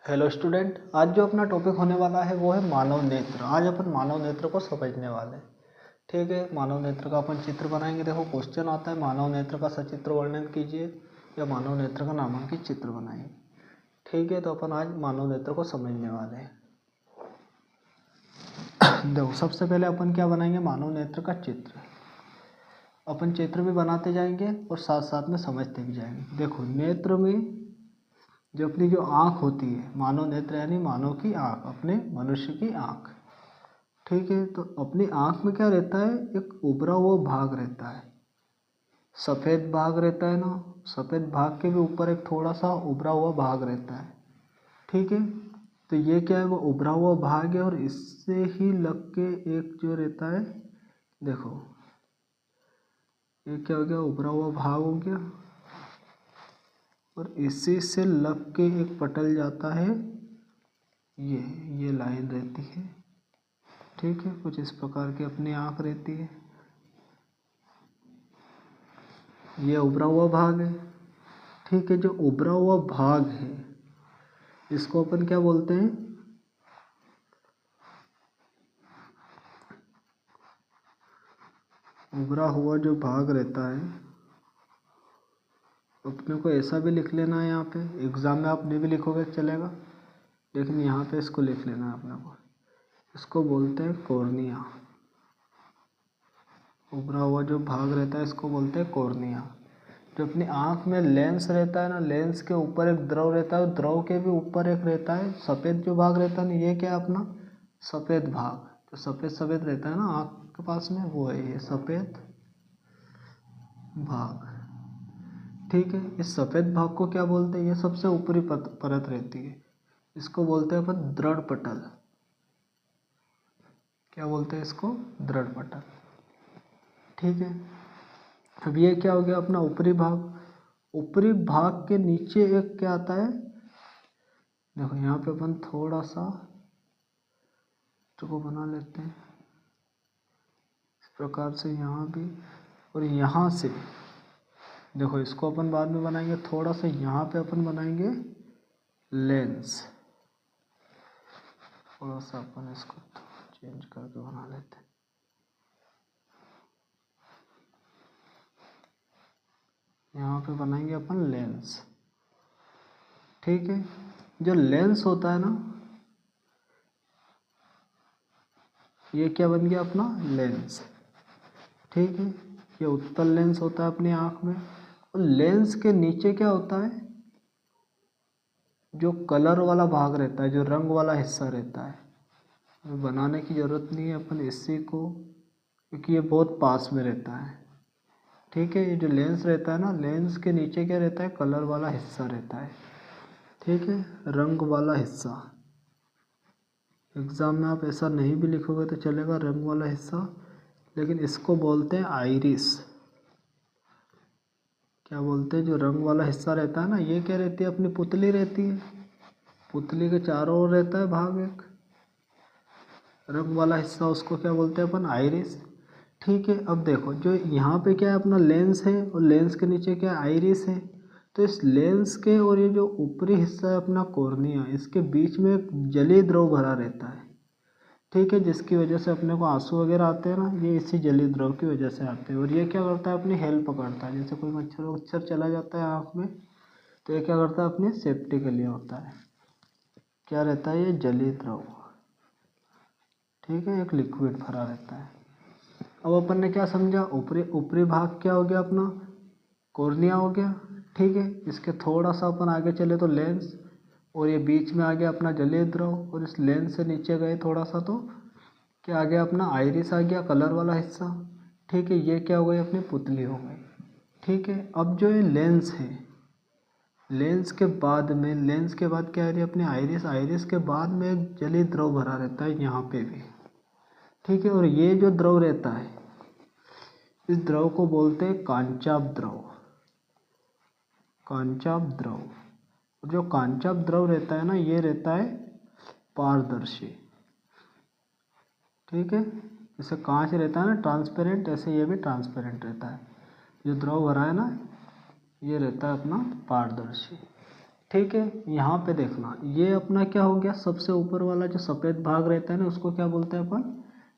Hello student, आज जो अपना टॉपिक होने वाला है वो है मानव नेत्र। आज अपन मानव नेत्र को समझने वाले हैं। ठीक है, मानव नेत्र का अपन चित्र बनाएंगे। देखो क्वेश्चन आता है, मानव नेत्र का सचित्र वर्णन कीजिए या मानव नेत्र का नामांकित चित्र बनाइए। ठीक है, तो अपन आज मानव नेत्र को समझने वाले हैं। देखो सबसे पहले अपन क्या बनाएंगे, मानव नेत्र का चित्र। अपन चित्र भी बनाते जाएंगे और साथ साथ में समझते भी जाएंगे। देखो नेत्र में जो अपनी जो आँख होती है, मानव नेत्र यानी मानव की आँख, अपने मनुष्य की आँख। ठीक है, तो अपनी आँख में क्या रहता है, एक उभरा हुआ भाग रहता है, सफ़ेद भाग रहता है ना। सफ़ेद भाग के भी ऊपर एक थोड़ा सा उभरा हुआ भाग रहता है। ठीक है, तो ये क्या है, वो उभरा हुआ भाग है और इससे ही लग के एक जो रहता है, देखो ये क्या हो गया, उभरा हुआ भाग हो गया और इसी से लग के एक पटल जाता है, ये लाइन रहती है। ठीक है, कुछ इस प्रकार की अपनी आँख रहती है। ये उभरा हुआ भाग है। ठीक है, जो उभरा हुआ भाग है इसको अपन क्या बोलते हैं, उभरा हुआ जो भाग रहता है, अपने को ऐसा भी लिख लेना है। यहाँ पे एग्ज़ाम में आप नहीं भी लिखोगे चलेगा, लेकिन यहाँ पे इसको लिख लेना है अपने को। इसको बोलते हैं कॉर्निया। उभरा हुआ जो भाग रहता है इसको बोलते हैं कॉर्निया। जो अपनी आँख में लेंस रहता है ना, लेंस के ऊपर एक द्रव रहता है, द्रव के भी ऊपर एक रहता है सफ़ेद जो भाग रहता है ना, ये क्या है अपना सफ़ेद भाग। जो सफ़ेद सफ़ेद रहता है ना आँख के पास में, वो है ये सफ़ेद भाग। ठीक है, इस सफ़ेद भाग को क्या बोलते हैं, ये सबसे ऊपरी परत रहती है, इसको बोलते हैं अपन दृढ़ पटल। क्या बोलते हैं इसको, दृढ़ पटल। ठीक है, अब ये क्या हो गया अपना ऊपरी भाग। ऊपरी भाग के नीचे एक क्या आता है, देखो यहाँ पे अपन थोड़ा सा को बना लेते हैं इस प्रकार से, यहाँ भी और यहाँ से। देखो इसको अपन बाद में बनाएंगे, थोड़ा सा यहाँ पे अपन बनाएंगे लेंस। थोड़ा सा अपन इसको चेंज करके बना लेते हैं। यहाँ पे बनाएंगे अपन लेंस। ठीक है, जो लेंस होता है ना, ये क्या बन गया अपना लेंस। ठीक है, ये उत्तल लेंस होता है अपनी आँख में। और लेंस के नीचे क्या होता है, जो कलर वाला भाग रहता है, जो रंग वाला हिस्सा रहता है। बनाने की ज़रूरत नहीं है अपन इसी को, क्योंकि ये बहुत पास में रहता है। ठीक है, ये जो लेंस रहता है ना, लेंस के नीचे क्या रहता है, कलर वाला हिस्सा रहता है। ठीक है, रंग वाला हिस्सा। एग्ज़ाम में आप ऐसा नहीं भी लिखोगे तो चलेगा, रंग वाला हिस्सा, लेकिन इसको बोलते हैं आइरिस। क्या बोलते हैं, जो रंग वाला हिस्सा रहता है ना, ये क्या रहती है, अपनी पुतली रहती है। पुतली के चारों ओर रहता है भाग एक, रंग वाला हिस्सा, उसको क्या बोलते हैं अपन आइरिस। ठीक है, अब देखो जो यहाँ पे क्या है अपना लेंस है और लेंस के नीचे क्या आइरिस है। तो इस लेंस के और ये जो ऊपरी हिस्सा है अपना कॉर्निया, इसके बीच में एक जलीय द्रव भरा रहता है। ठीक है, जिसकी वजह से अपने को आंसू वगैरह आते हैं ना, ये इसी जलीय द्रव की वजह से आते हैं। और ये क्या करता है, अपनी हेल्प करता है। जैसे कोई मच्छर वच्छर चला जाता है आँख में, तो ये क्या करता है, अपनी सेफ्टी के लिए होता है। क्या रहता है, ये जलीय द्रव। ठीक है, एक लिक्विड भरा रहता है। अब अपन ने क्या समझा, ऊपरी ऊपरी भाग क्या हो गया अपना कॉर्निया हो गया। ठीक है, इसके थोड़ा सा अपन आगे चले तो लेंस, और ये बीच में आ गया अपना जलीय द्रव, और इस लेंस से नीचे गए थोड़ा सा तो क्या आ गया अपना आइरिस आ गया, कलर वाला हिस्सा। ठीक है, ये क्या हो गई, अपनी पुतली हो गई। ठीक है, अब जो ये लेंस है, लेंस के बाद में, लेंस के बाद क्या आ रही है अपनी आइरिस। आइरिस के बाद में एक जलीय द्रव भरा रहता है यहाँ पे भी। ठीक है, और ये जो द्रव रहता है, इस द्रव को बोलते हैं कांचाभ द्रव। कांचाभ द्रव, जो कांचाभ द्रव रहता है ना, ये रहता है पारदर्शी। ठीक है, जैसे कांच रहता है ना ट्रांसपेरेंट, ऐसे ये भी ट्रांसपेरेंट रहता है। जो द्रव भरा है ना, ये रहता है अपना पारदर्शी। ठीक है, यहाँ पे देखना, ये अपना क्या हो गया, सबसे ऊपर वाला जो सफ़ेद भाग रहता है ना उसको क्या बोलते हैं अपन,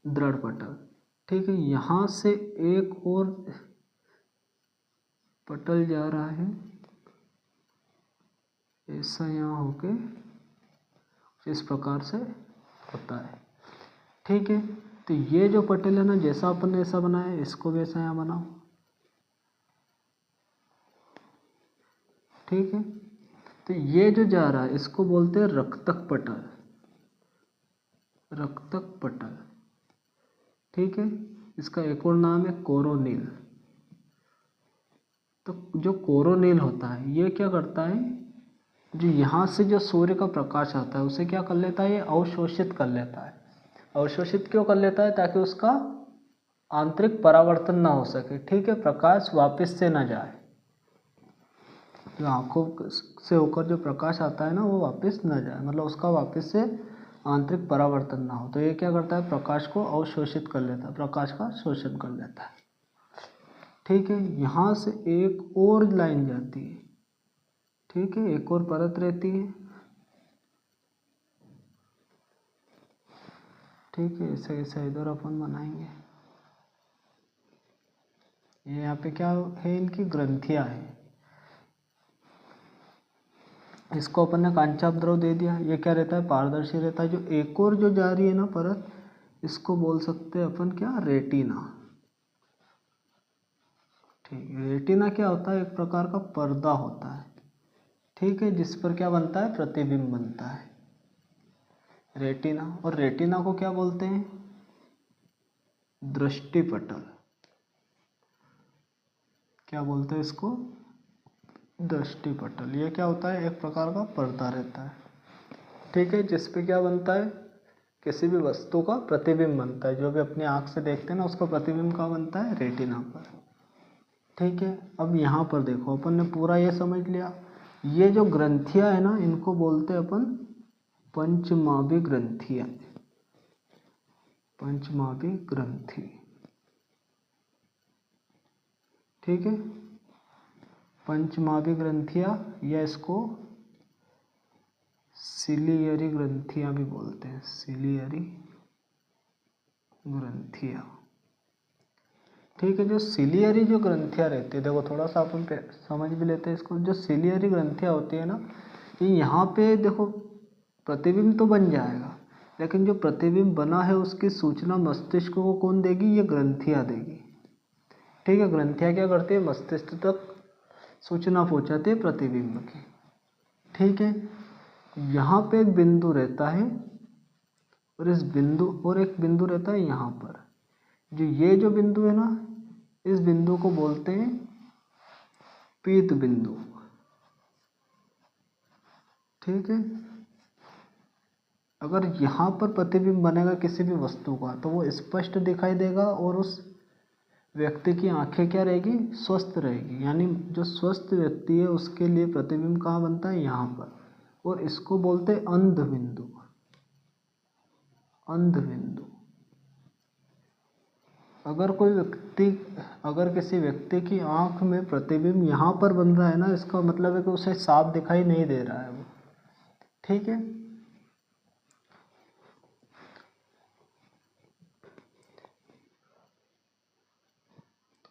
दृढ़ पटल। ठीक है, यहाँ से एक और पटल जा रहा है, ऐसा यहाँ होके इस प्रकार से होता है। ठीक है, तो ये जो पटल है ना, जैसा अपन ने ऐसा बनाया है, इसको भी ऐसा यहाँ बनाओ। ठीक है, तो ये जो जा रहा है इसको बोलते हैं रक्तक पटल, रक्तक पटल। ठीक है, इसका एक और नाम है कोरोनिल। तो जो कोरोनिल होता है ये क्या करता है, जो यहाँ से जो सूर्य का प्रकाश आता है उसे क्या कर लेता है, ये अवशोषित कर लेता है। अवशोषित क्यों कर लेता है, ताकि उसका आंतरिक परावर्तन ना हो सके। ठीक है, प्रकाश वापस से ना जाए, जो आँखों से होकर जो प्रकाश आता है ना वो वापस ना जाए, मतलब उसका वापस से आंतरिक परावर्तन ना हो। तो ये क्या करता है, प्रकाश को अवशोषित कर लेता है, प्रकाश का शोषण कर लेता है। ठीक है, यहाँ से एक और लाइन जाती है। ठीक है, एक और परत रहती है। ठीक है, ऐसे ऐसे इधर अपन बनाएंगे। ये यहाँ पे क्या है, इनकी ग्रंथियाँ हैं। इसको अपन ने कांचाप द्रव दे दिया। ये क्या रहता है, पारदर्शी रहता है। जो एक और जो जा रही है ना परत, इसको बोल सकते हैं अपन क्या, रेटिना। ठीक है, रेटिना क्या होता है, एक प्रकार का पर्दा होता है। ठीक है, जिस पर क्या बनता है, प्रतिबिंब बनता है, रेटिना। और रेटिना को क्या बोलते हैं, दृष्टिपटल। क्या बोलते हैं इसको, दृष्टिपटल। ये क्या होता है, एक प्रकार का पर्दा रहता है। ठीक है, जिस पे क्या बनता है, किसी भी वस्तु का प्रतिबिंब बनता है। जो भी अपनी आँख से देखते हैं ना उसका प्रतिबिंब कहाँ बनता है, रेटिना पर। ठीक है, अब यहाँ पर देखो, अपन ने पूरा ये समझ लिया। ये जो ग्रंथियाँ है ना, इनको बोलते हैं अपन पंचमावी ग्रंथियाँ, पंचमावी ग्रंथि। ठीक है, पंचमावी ग्रंथियाँ, या इसको सिलियरी ग्रंथियाँ भी बोलते हैं, सिलियरी ग्रंथियाँ। ठीक है, जो सिलियरी जो ग्रंथियाँ रहती है, देखो थोड़ा सा अपन समझ भी लेते हैं इसको। जो सिलियरी ग्रंथियाँ होती है ना, ये यहाँ पे देखो प्रतिबिंब तो बन जाएगा, लेकिन जो प्रतिबिंब बना है उसकी सूचना मस्तिष्क को कौन देगी, ये ग्रंथियाँ देगी। ठीक है, ग्रंथियाँ क्या करती है, मस्तिष्क तक सूचना पहुँचाती है प्रतिबिंब की। ठीक है, यहाँ पे एक बिंदु रहता है, और इस बिंदु और एक बिंदु रहता है यहाँ पर। जो ये जो बिंदु है ना, इस बिंदु को बोलते हैं पीत बिंदु। ठीक है, अगर यहाँ पर प्रतिबिंब बनेगा किसी भी वस्तु का तो वो स्पष्ट दिखाई देगा, और उस व्यक्ति की आंखें क्या रहेगी, स्वस्थ रहेगी। यानी जो स्वस्थ व्यक्ति है उसके लिए प्रतिबिंब कहाँ बनता है, यहाँ पर। और इसको बोलते हैं अंध बिंदु, अंध बिंदु। अगर किसी व्यक्ति की आंख में प्रतिबिंब यहाँ पर बन रहा है ना, इसका मतलब है कि उसे साफ दिखाई नहीं दे रहा है वो। ठीक है,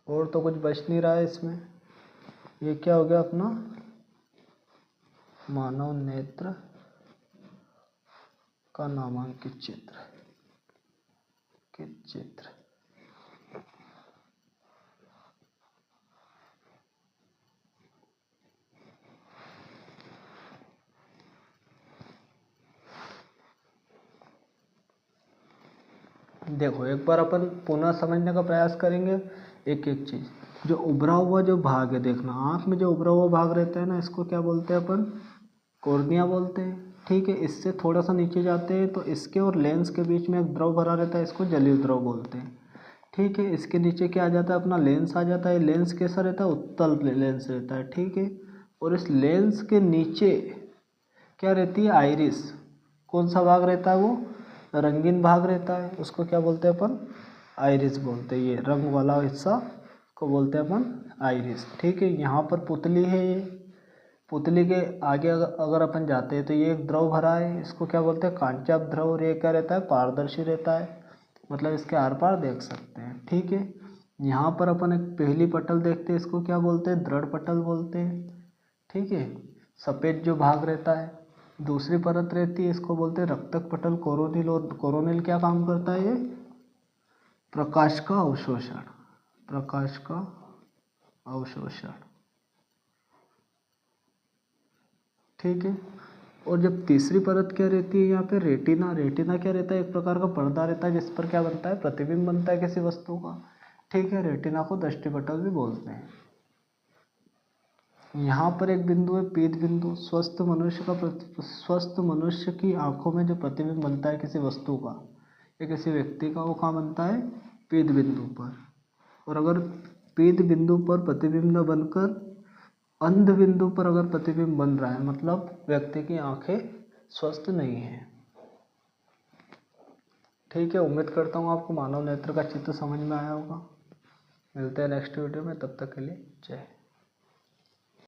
और तो कुछ बच नहीं रहा है इसमें। ये क्या हो गया अपना मानव नेत्र का नामांकित चित्र, देखो एक बार अपन पुनः समझने का प्रयास करेंगे एक एक चीज़। जो उभरा हुआ जो भाग है, देखना आँख में जो उभरा हुआ भाग रहता है ना, इसको क्या बोलते हैं अपन, कॉर्निया बोलते हैं। ठीक है, इससे थोड़ा सा नीचे जाते हैं तो इसके और लेंस के बीच में एक द्रव भरा रहता है, इसको जलीय द्रव बोलते हैं। ठीक है, इसके नीचे क्या आ जाता है, अपना लेंस आ जाता है। लेंस कैसा रहता है, उत्तल लेंस रहता है। ठीक है, और इस लेंस के नीचे क्या रहती है, आइरिस। कौन सा भाग रहता है, वो रंगीन भाग रहता है, उसको क्या बोलते हैं अपन, आइरिस बोलते हैं। ये रंग वाला हिस्सा को बोलते हैं अपन आइरिस। ठीक है, यहाँ पर पुतली है ये, पुतली के आगे अगर अपन जाते हैं तो ये एक द्रव भरा है, इसको क्या बोलते हैं, कांचाप द्रव। और ये क्या रहता है, पारदर्शी रहता है, मतलब इसके आर पार देख सकते हैं। ठीक है, यहाँ पर अपन एक पहली पटल देखते हैं, इसको क्या बोलते हैं, दृढ़ पटल बोलते हैं। ठीक है, सफ़ेद जो भाग रहता है। दूसरी परत रहती है, इसको बोलते हैं रक्तक पटल, कोरोनिल। और कोरोनिल क्या काम करता है, ये प्रकाश का अवशोषण, प्रकाश का अवशोषण। ठीक है, और जब तीसरी परत क्या रहती है यहाँ पे, रेटिना। रेटिना क्या रहता है, एक प्रकार का पर्दा रहता है जिस पर क्या बनता है, प्रतिबिंब बनता है किसी वस्तु का। ठीक है, रेटिना को दृष्टिपटल भी बोलते हैं। यहाँ पर एक बिंदु है पीत बिंदु। स्वस्थ मनुष्य की आंखों में जो प्रतिबिंब बनता है किसी वस्तु का या किसी व्यक्ति का, वो कहाँ बनता है, पीत बिंदु पर। और अगर पीत बिंदु पर प्रतिबिंब न बनकर अंध बिंदु पर अगर प्रतिबिंब बन रहा है, मतलब व्यक्ति की आंखें स्वस्थ नहीं हैं। ठीक है, उम्मीद करता हूँ आपको मानव नेत्र का चित्र समझ में आया होगा। मिलते हैं नेक्स्ट वीडियो में, तब तक के लिए जय हिंद।